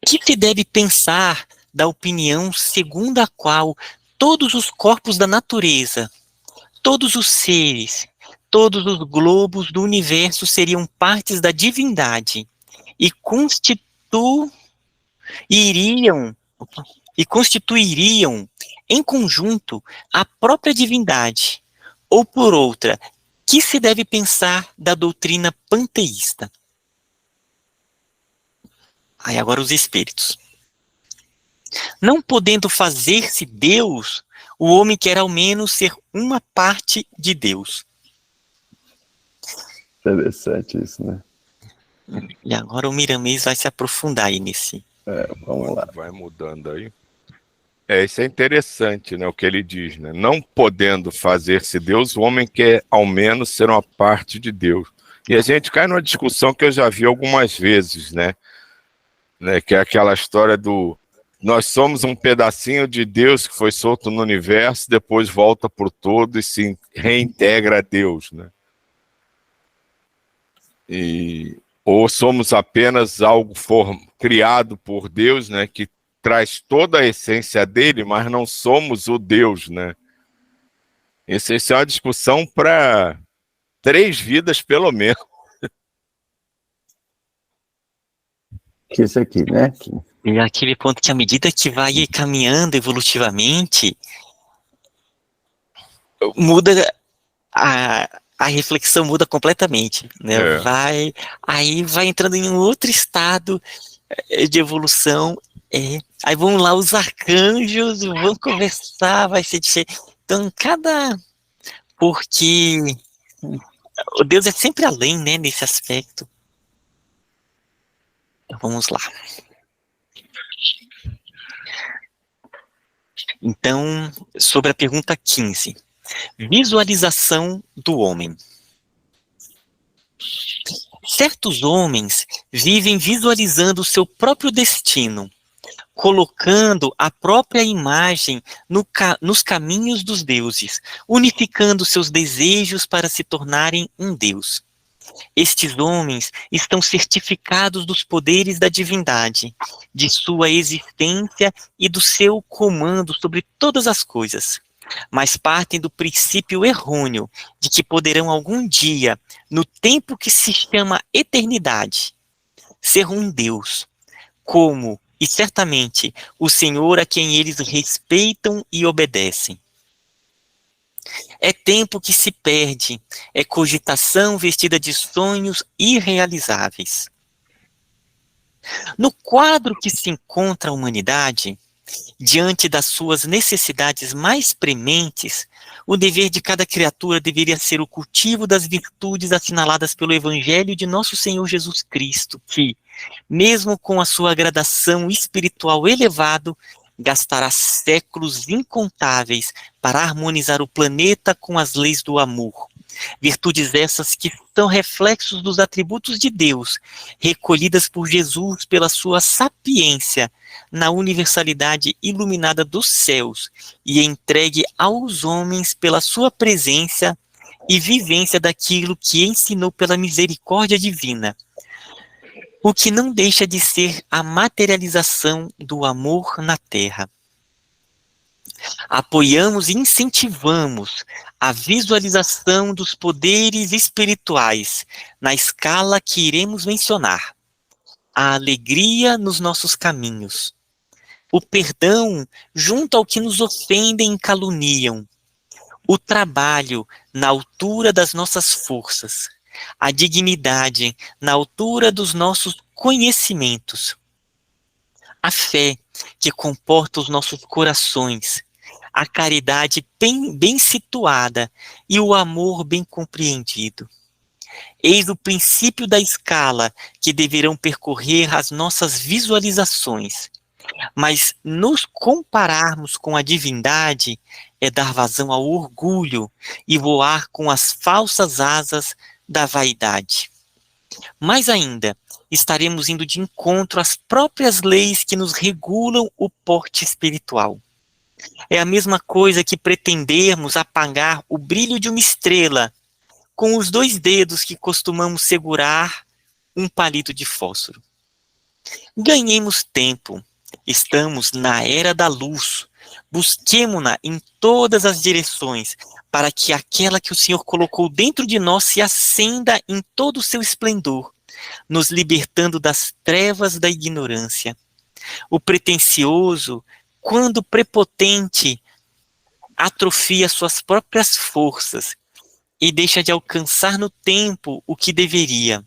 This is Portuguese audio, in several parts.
Que se deve pensar da opinião segundo a qual todos os corpos da natureza, todos os seres, todos os globos do universo seriam partes da divindade e constituiriam em conjunto a própria divindade, ou por outra, que se deve pensar da doutrina panteísta? Aí agora os espíritos. Não podendo fazer-se Deus, o homem quer ao menos ser uma parte de Deus. Interessante isso, né? E agora o Miramês vai se aprofundar aí nesse. Vamos lá. Vai mudando aí. Isso é interessante, né, o que ele diz, né? Não podendo fazer-se Deus, o homem quer ao menos ser uma parte de Deus. E a gente cai numa discussão que eu já vi algumas vezes, né? Que é aquela história do nós somos um pedacinho de Deus que foi solto no universo, depois volta por todo e se reintegra a Deus, né? Ou somos apenas algo criado por Deus, né, que traz toda a essência dele, mas não somos o Deus, né? Isso é uma discussão para 3 vidas, pelo menos. Que isso aqui, né? E aquele ponto que à medida que vai caminhando evolutivamente, muda a reflexão muda completamente, né? Aí vai entrando em um outro estado de evolução. Aí vão lá os arcanjos, vão conversar, vai ser diferente. Então, porque o Deus é sempre além, né, nesse aspecto. Então, vamos lá. Então, sobre a pergunta 15. Visualização do homem. Certos homens vivem visualizando o seu próprio destino, colocando a própria imagem nos caminhos dos deuses, unificando seus desejos para se tornarem um deus. Estes homens estão certificados dos poderes da divindade, de sua existência e do seu comando sobre todas as coisas, mas partem do princípio errôneo de que poderão algum dia, no tempo que se chama eternidade, ser um Deus, como, e certamente, o Senhor a quem eles respeitam e obedecem. É tempo que se perde, é cogitação vestida de sonhos irrealizáveis. No quadro que se encontra a humanidade, diante das suas necessidades mais prementes, o dever de cada criatura deveria ser o cultivo das virtudes assinaladas pelo Evangelho de nosso Senhor Jesus Cristo, que, mesmo com a sua gradação espiritual elevado, gastará séculos incontáveis para harmonizar o planeta com as leis do amor. Virtudes essas que são reflexos dos atributos de Deus, recolhidas por Jesus pela sua sapiência na universalidade iluminada dos céus e entregue aos homens pela sua presença e vivência daquilo que ensinou pela misericórdia divina, o que não deixa de ser a materialização do amor na Terra. Apoiamos e incentivamos a visualização dos poderes espirituais na escala que iremos mencionar. A alegria nos nossos caminhos. O perdão junto ao que nos ofendem e caluniam. O trabalho na altura das nossas forças. A dignidade na altura dos nossos conhecimentos. A fé que comporta os nossos corações. A caridade bem situada e o amor bem compreendido. Eis o princípio da escala que deverão percorrer as nossas visualizações. Mas nos compararmos com a divindade é dar vazão ao orgulho e voar com as falsas asas da vaidade. Mais ainda, estaremos indo de encontro às próprias leis que nos regulam o porte espiritual. É a mesma coisa que pretendermos apagar o brilho de uma estrela com os 2 dedos que costumamos segurar um palito de fósforo. Ganhemos tempo. Estamos na era da luz. Busquemo-na em todas as direções, para que aquela que o Senhor colocou dentro de nós se acenda em todo o seu esplendor, nos libertando das trevas da ignorância. O pretensioso, quando prepotente, atrofia suas próprias forças e deixa de alcançar no tempo o que deveria.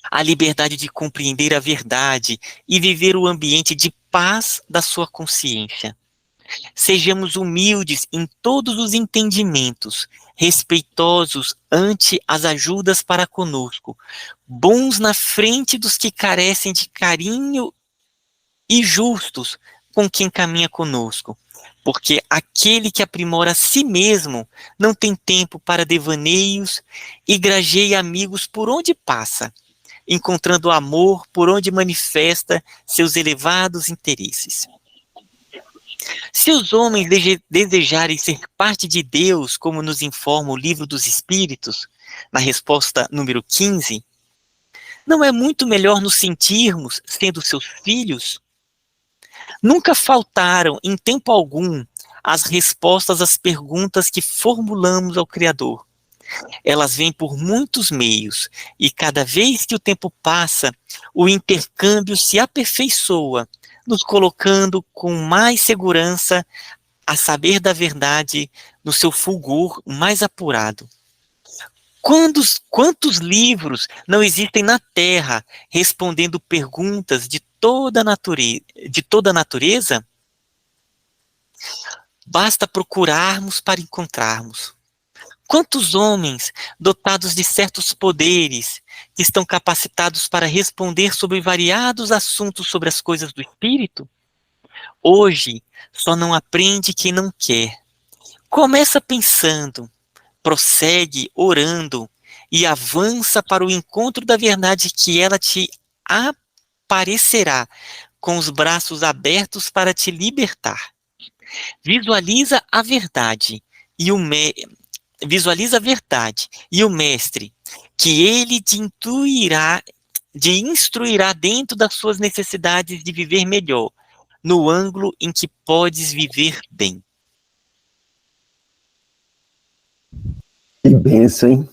A liberdade de compreender a verdade e viver o ambiente de paz da sua consciência. Sejamos humildes em todos os entendimentos, respeitosos ante as ajudas para conosco, bons na frente dos que carecem de carinho e justos com quem caminha conosco, porque aquele que aprimora a si mesmo não tem tempo para devaneios e grajeia amigos por onde passa, encontrando amor por onde manifesta seus elevados interesses. Se os homens desejarem ser parte de Deus, como nos informa o Livro dos Espíritos, na resposta número 15, não é muito melhor nos sentirmos sendo seus filhos? Nunca faltaram, em tempo algum, as respostas às perguntas que formulamos ao Criador. Elas vêm por muitos meios, e cada vez que o tempo passa, o intercâmbio se aperfeiçoa, nos colocando com mais segurança a saber da verdade no seu fulgor mais apurado. Quantos livros não existem na Terra respondendo perguntas de toda a natureza? Basta procurarmos para encontrarmos. Quantos homens, dotados de certos poderes, que estão capacitados para responder sobre variados assuntos sobre as coisas do espírito? Hoje, só não aprende quem não quer. Começa pensando, prossegue orando e avança para o encontro da verdade, que ela te aparecerá com os braços abertos para te libertar. Visualiza a verdade e o mestre, que ele te instruirá dentro das suas necessidades de viver melhor, no ângulo em que podes viver bem. Que bênção, hein?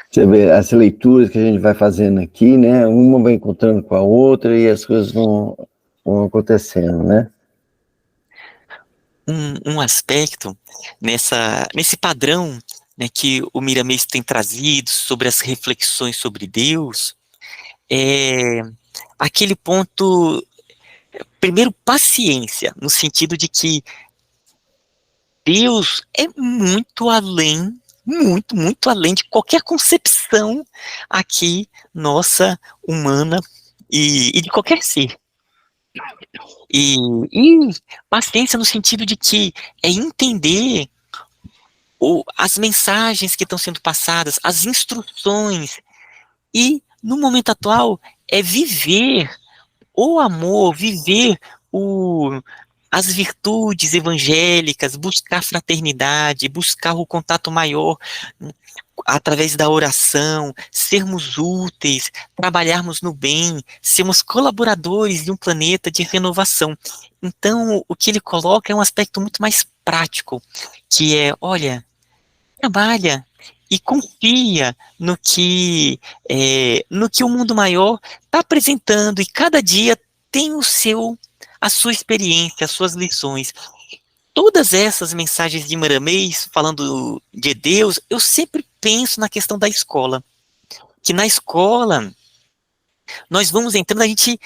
Você vê as leituras que a gente vai fazendo aqui, né? Uma vai encontrando com a outra e as coisas vão acontecendo, né? Um aspecto nesse padrão, né, que o Miramês tem trazido sobre as reflexões sobre Deus, é aquele ponto, primeiro, paciência, no sentido de que Deus é muito além, muito além de qualquer concepção aqui, nossa, humana, e de qualquer ser. E paciência no sentido de que é entender as mensagens que estão sendo passadas, as instruções, e no momento atual é viver o amor, viver as virtudes evangélicas, buscar fraternidade, buscar o contato maior através da oração, sermos úteis, trabalharmos no bem, sermos colaboradores de um planeta de renovação. Então, o que ele coloca é um aspecto muito mais prático, que é, olha, trabalha e confia no que o mundo maior está apresentando, e cada dia tem a sua experiência, as suas lições. Todas essas mensagens de Miramês, falando de Deus, eu sempre penso na questão da escola. Que na escola, nós vamos entrando, a gente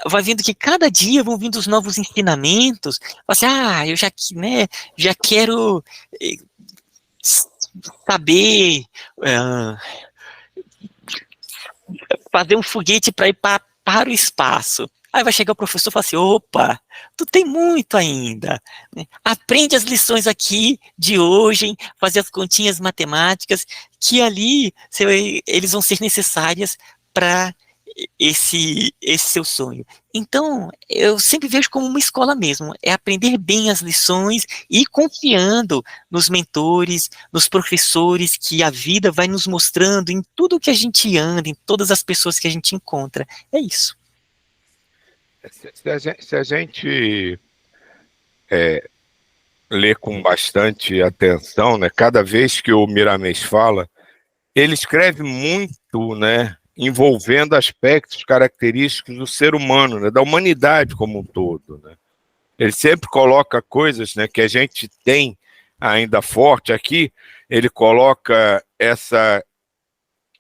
vai vendo que cada dia vão vindo os novos ensinamentos. Assim, eu já quero saber fazer um foguete para ir para o espaço. Aí vai chegar o professor e falar assim, opa, tu tem muito ainda, né? Aprende as lições aqui de hoje, fazer as continhas matemáticas, que ali eles vão ser necessárias para esse seu sonho. Então, eu sempre vejo como uma escola mesmo, é aprender bem as lições e ir confiando nos mentores, nos professores que a vida vai nos mostrando em tudo que a gente anda, em todas as pessoas que a gente encontra. É isso. Se a gente lê com bastante atenção, né, cada vez que o Miramês fala, ele escreve muito, né, envolvendo aspectos característicos do ser humano, né, da humanidade como um todo, né. Ele sempre coloca coisas, né, que a gente tem ainda forte aqui. Ele coloca essa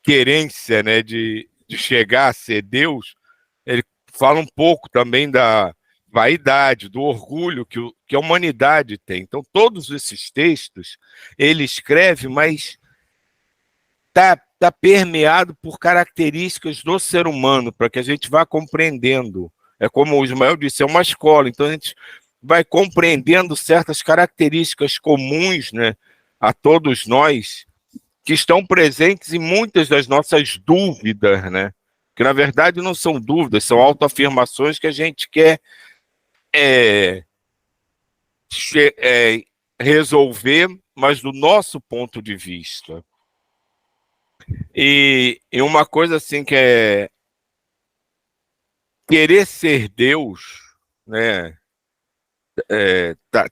querência, né, de chegar a ser Deus. Ele fala um pouco também da vaidade, do orgulho que a humanidade tem. Então, todos esses textos ele escreve, mas tá permeado por características do ser humano, para que a gente vá compreendendo. É como o Ismael disse, é uma escola, então a gente vai compreendendo certas características comuns, né, a todos nós, que estão presentes em muitas das nossas dúvidas, né? Que na verdade não são dúvidas, são autoafirmações que a gente quer resolver, mas do nosso ponto de vista. E uma coisa assim que é querer ser Deus, né?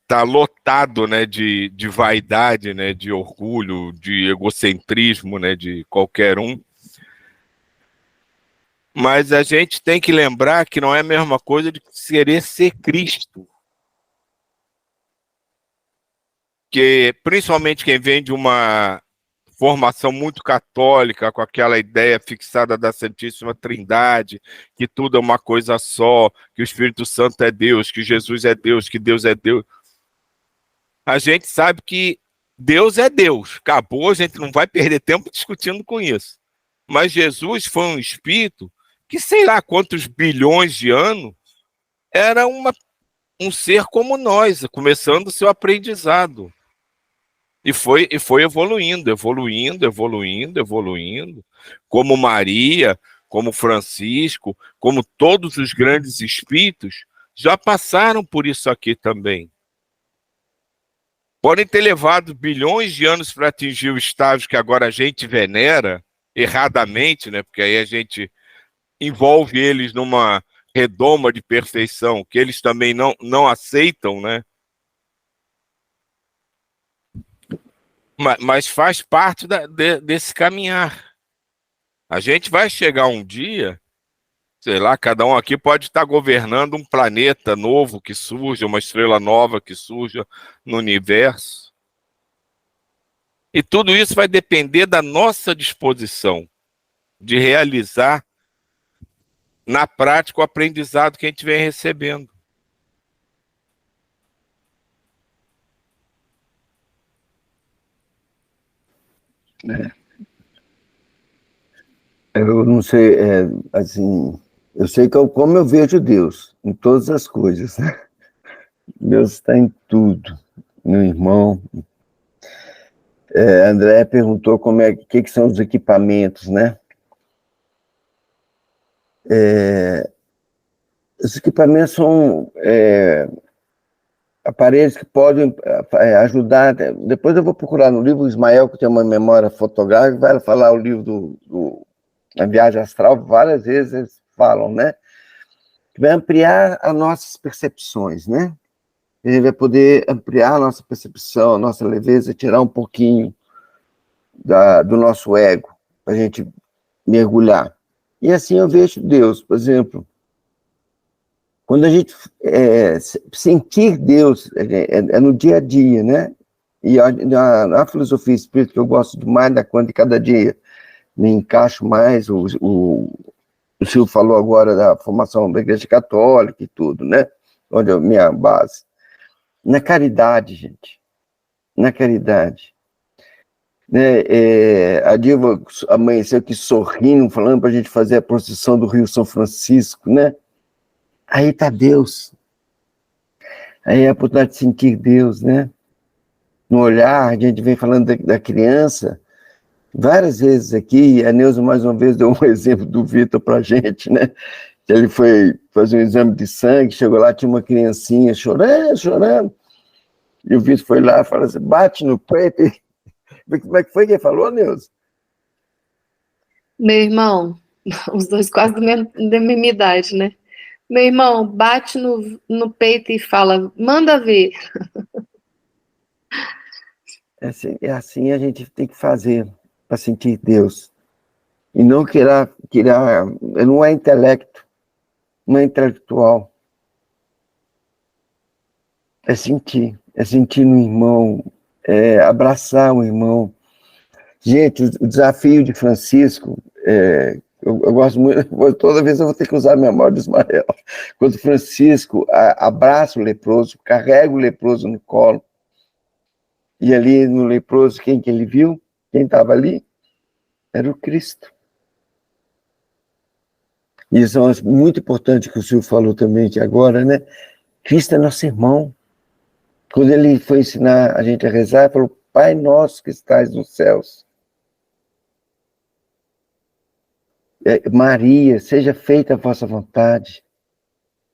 Tá lotado, né, de vaidade, né, de orgulho, de egocentrismo, né, de qualquer um. Mas a gente tem que lembrar que não é a mesma coisa de querer ser Cristo. Que principalmente quem vem de uma formação muito católica, com aquela ideia fixada da Santíssima Trindade, que tudo é uma coisa só, que o Espírito Santo é Deus, que Jesus é Deus, que Deus é Deus. A gente sabe que Deus é Deus. Acabou, a gente não vai perder tempo discutindo com isso. Mas Jesus foi um espírito que, sei lá quantos bilhões de anos, era um ser como nós, começando o seu aprendizado. E foi evoluindo, como Maria, como Francisco, como todos os grandes espíritos, já passaram por isso aqui também. Podem ter levado bilhões de anos para atingir o estágio que agora a gente venera, erradamente, né? Porque aí a gente envolve eles numa redoma de perfeição, que eles também não aceitam, né? Mas faz parte desse caminhar. A gente vai chegar um dia, sei lá, cada um aqui pode estar governando um planeta novo que surja, uma estrela nova que surja no universo. E tudo isso vai depender da nossa disposição de realizar na prática o aprendizado que a gente vem recebendo. Eu não sei, assim, eu sei como eu vejo Deus, em todas as coisas, né? Deus está em tudo, meu irmão. André perguntou que são os equipamentos, né? Os equipamentos são aparelhos que podem ajudar. Depois eu vou procurar no livro, o Ismael, que tem uma memória fotográfica, vai falar o livro da Viagem Astral, várias vezes eles falam, né? Que vai ampliar as nossas percepções, né? Ele vai poder ampliar a nossa percepção, a nossa leveza, tirar um pouquinho do nosso ego, para a gente mergulhar. E assim eu vejo Deus, por exemplo, quando a gente sentir Deus, no dia a dia, né? E na filosofia espírita, que eu gosto demais da quando cada dia me encaixo mais, o Silvio falou agora da formação da Igreja Católica e tudo, né? Onde é a minha base. Na caridade, gente. Na caridade. Né? A Diva amanheceu aqui sorrindo, falando para a gente fazer a procissão do Rio São Francisco, né? Aí está Deus. Aí é a oportunidade de sentir Deus, né? No olhar, a gente vem falando da criança, várias vezes aqui, e a Neuza mais uma vez deu um exemplo do Vitor para a gente, né? Ele foi fazer um exame de sangue, chegou lá, tinha uma criancinha chorando, chorando, e o Vitor foi lá e falou assim, bate no peito. Como é que foi que ele falou, Neuza? Meu irmão, os dois quase da mesma idade, né? Meu irmão, bate no peito e fala, manda ver. É assim a gente tem que fazer para sentir Deus. E não querer, não é intelecto, não é intelectual. É sentir no irmão, é abraçar o irmão. Gente, o desafio de Francisco, eu gosto muito, toda vez eu vou ter que usar a memória do Ismael. Quando Francisco abraça o leproso, carrega o leproso no colo, e ali no leproso, quem que ele viu? Quem estava ali? Era o Cristo. E isso é muito importante que o senhor falou também aqui agora, né? Cristo é nosso irmão. Quando ele foi ensinar a gente a rezar, ele falou, Pai nosso que estás nos céus. Maria, seja feita a vossa vontade.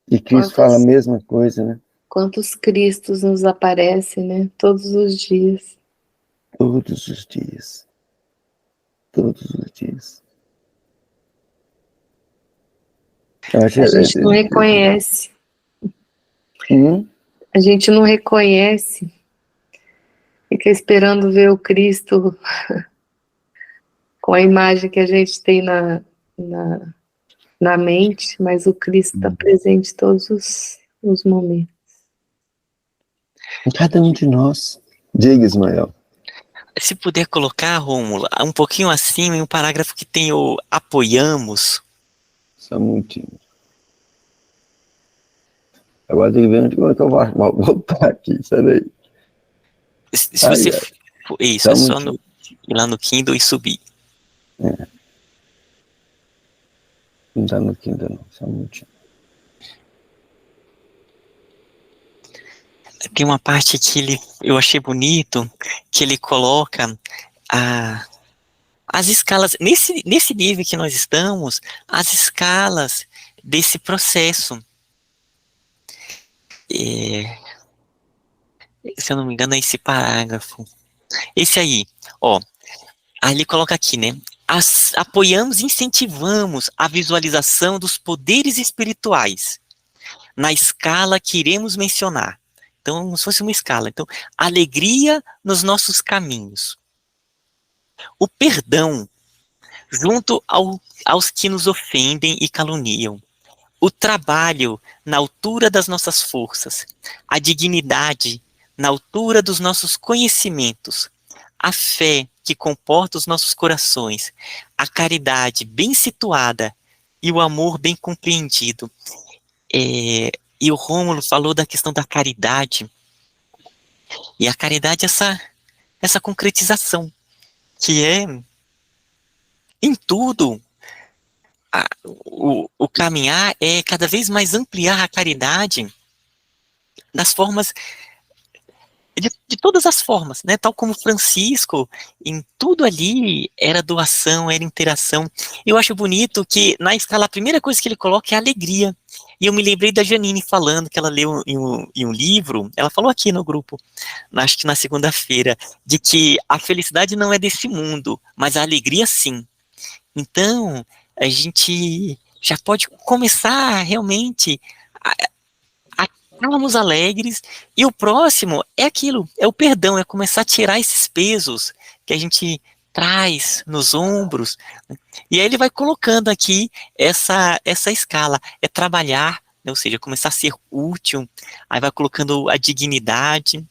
E Cristo fala a mesma coisa, né? Quantos Cristos nos aparecem, né? Todos os dias. Todos os dias. Todos os dias. A gente não reconhece. A gente não reconhece. Fica esperando ver o Cristo com a imagem que a gente tem na mente, mas o Cristo está presente em todos os momentos. Em cada um de nós. Diga, Ismael. Se puder colocar, Rômulo, um pouquinho acima, em um parágrafo que tem o apoiamos. Só um minutinho. Agora tem que ver onde que eu vou voltar aqui, peraí. Se você... Isso, é só ir lá no Kindle e subir. Não está no Kindle, não. Só um minutinho. Tem uma parte que eu achei bonito, que ele coloca as escalas, nesse nível que nós estamos, as escalas desse processo. Se eu não me engano, é esse parágrafo. Esse aí, ó. Aí ele coloca aqui, né? Apoiamos e incentivamos a visualização dos poderes espirituais na escala que iremos mencionar. Então, como se fosse uma escala. Então, alegria nos nossos caminhos. O perdão, junto aos que nos ofendem e caluniam. O trabalho na altura das nossas forças. A dignidade na altura dos nossos conhecimentos. A fé que comporta os nossos corações. A caridade bem situada e o amor bem compreendido. E o Rômulo falou da questão da caridade. E a caridade é essa concretização, que é em tudo. O caminhar é cada vez mais ampliar a caridade das formas, de todas as formas, né? Tal como Francisco, em tudo ali era doação, era interação. Eu acho bonito que na escala a primeira coisa que ele coloca é a alegria. E eu me lembrei da Janine falando, que ela leu em um livro, ela falou aqui no grupo, acho que na segunda-feira, de que a felicidade não é desse mundo, mas a alegria sim. Então, a gente já pode começar realmente a estarmos alegres, e o próximo é aquilo, é o perdão, é começar a tirar esses pesos que a gente traz nos ombros, e aí ele vai colocando aqui essa escala, é trabalhar, né, ou seja, começar a ser útil, aí vai colocando a dignidade,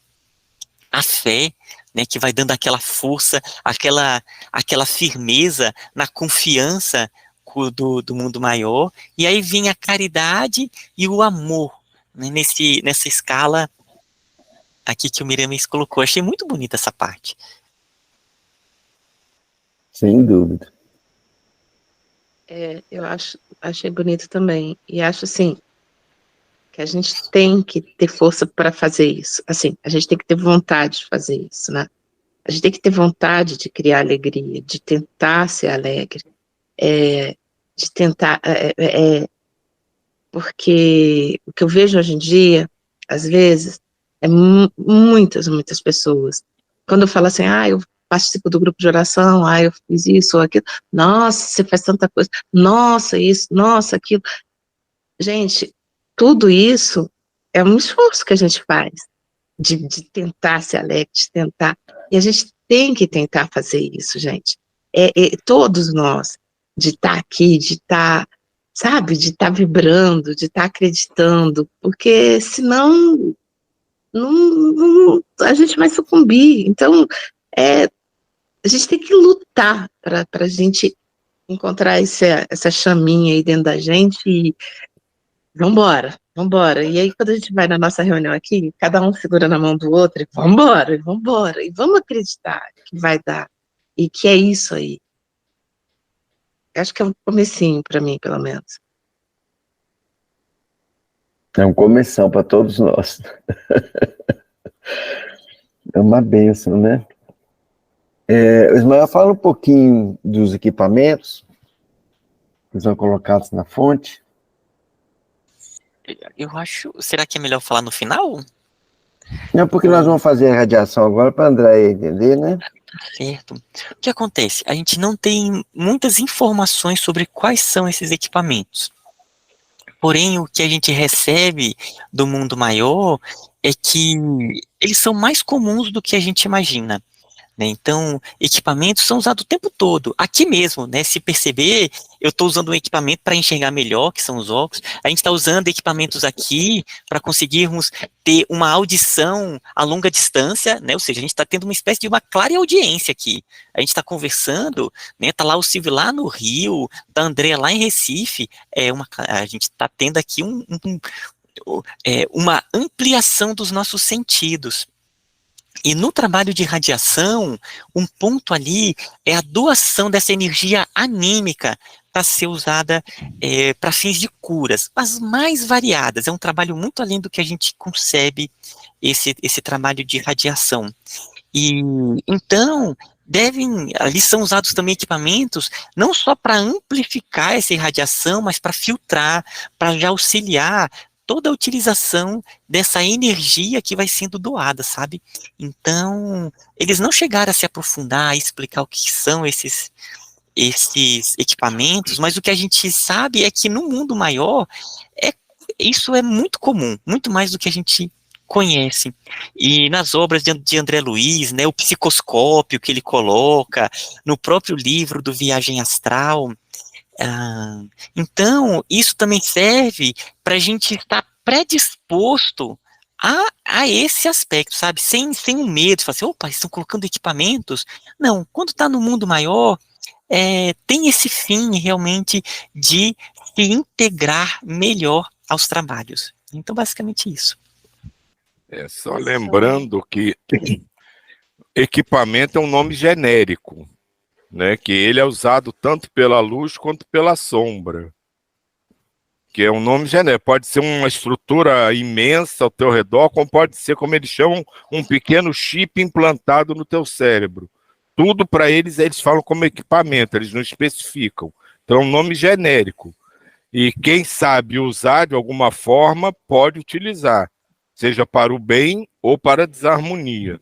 a fé, né, que vai dando aquela força, aquela firmeza na confiança do mundo maior, e aí vem a caridade e o amor, né, nessa escala aqui que o Miramis colocou. Achei muito bonita essa parte. Sem dúvida. Eu achei bonito também, e acho assim, que a gente tem que ter força para fazer isso, assim, a gente tem que ter vontade de fazer isso, né? A gente tem que ter vontade de criar alegria, de tentar ser alegre, de tentar, porque o que eu vejo hoje em dia, às vezes, é muitas pessoas. Quando eu falo assim, eu participo do grupo de oração, eu fiz isso ou aquilo, nossa, você faz tanta coisa, nossa, isso, nossa, aquilo. Gente, tudo isso é um esforço que a gente faz, de tentar ser alegre, de tentar, e a gente tem que tentar fazer isso, gente. Todos nós, de estar aqui, de estar, sabe, de estar vibrando, de estar acreditando, porque senão a gente vai sucumbir. Então, a gente tem que lutar para a gente encontrar essa chaminha aí dentro da gente e vambora, vambora. E aí, quando a gente vai na nossa reunião aqui, cada um segura na mão do outro e vambora, vambora. E vamos acreditar que vai dar. E que é isso aí. Acho que é um comecinho para mim, pelo menos. É um começão para todos nós. É uma bênção, né? Ismael, fala um pouquinho dos equipamentos que são colocados na fonte. Eu acho... Será que é melhor falar no final? Não, porque nós vamos fazer a radiação agora para a Andréia entender, né? Certo. O que acontece? A gente não tem muitas informações sobre quais são esses equipamentos. Porém, o que a gente recebe do mundo maior é que eles são mais comuns do que a gente imagina. Né? Então, equipamentos são usados o tempo todo. Aqui mesmo, né? Se perceber, eu estou usando um equipamento para enxergar melhor, que são os óculos. A gente está usando equipamentos aqui para conseguirmos ter uma audição a longa distância, né? Ou seja, a gente está tendo uma espécie de uma clara audiência aqui. A gente está conversando, né? Tá lá o Silvio lá no Rio, da Andrea lá em Recife. A gente está tendo aqui uma ampliação dos nossos sentidos. E no trabalho de radiação, um ponto ali é a doação dessa energia anímica para ser usada para fins de curas, as mais variadas. É um trabalho muito além do que a gente concebe esse trabalho de radiação. E então, ali são usados também equipamentos não só para amplificar essa irradiação, mas para filtrar, para já auxiliar toda a utilização dessa energia que vai sendo doada, sabe? Então, eles não chegaram a se aprofundar, a explicar o que são esses equipamentos, mas o que a gente sabe é que no mundo maior, isso é muito comum, muito mais do que a gente conhece. E nas obras de André Luiz, né, o psicoscópio que ele coloca, no próprio livro do Viagem Astral. Então, isso também serve para a gente estar predisposto a esse aspecto, sabe? Sem um medo, falar assim, opa, estão colocando equipamentos. Não, quando está no mundo maior, tem esse fim realmente de se integrar melhor aos trabalhos. Então, basicamente isso. Só lembrando que equipamento é um nome genérico, né, que ele é usado tanto pela luz quanto pela sombra, que é um nome genérico. Pode ser uma estrutura imensa ao teu redor, como pode ser, como eles chamam, um pequeno chip implantado no teu cérebro. Tudo para eles falam como equipamento, eles não especificam. Então é um nome genérico. E quem sabe usar de alguma forma pode utilizar, seja para o bem ou para a desarmonia.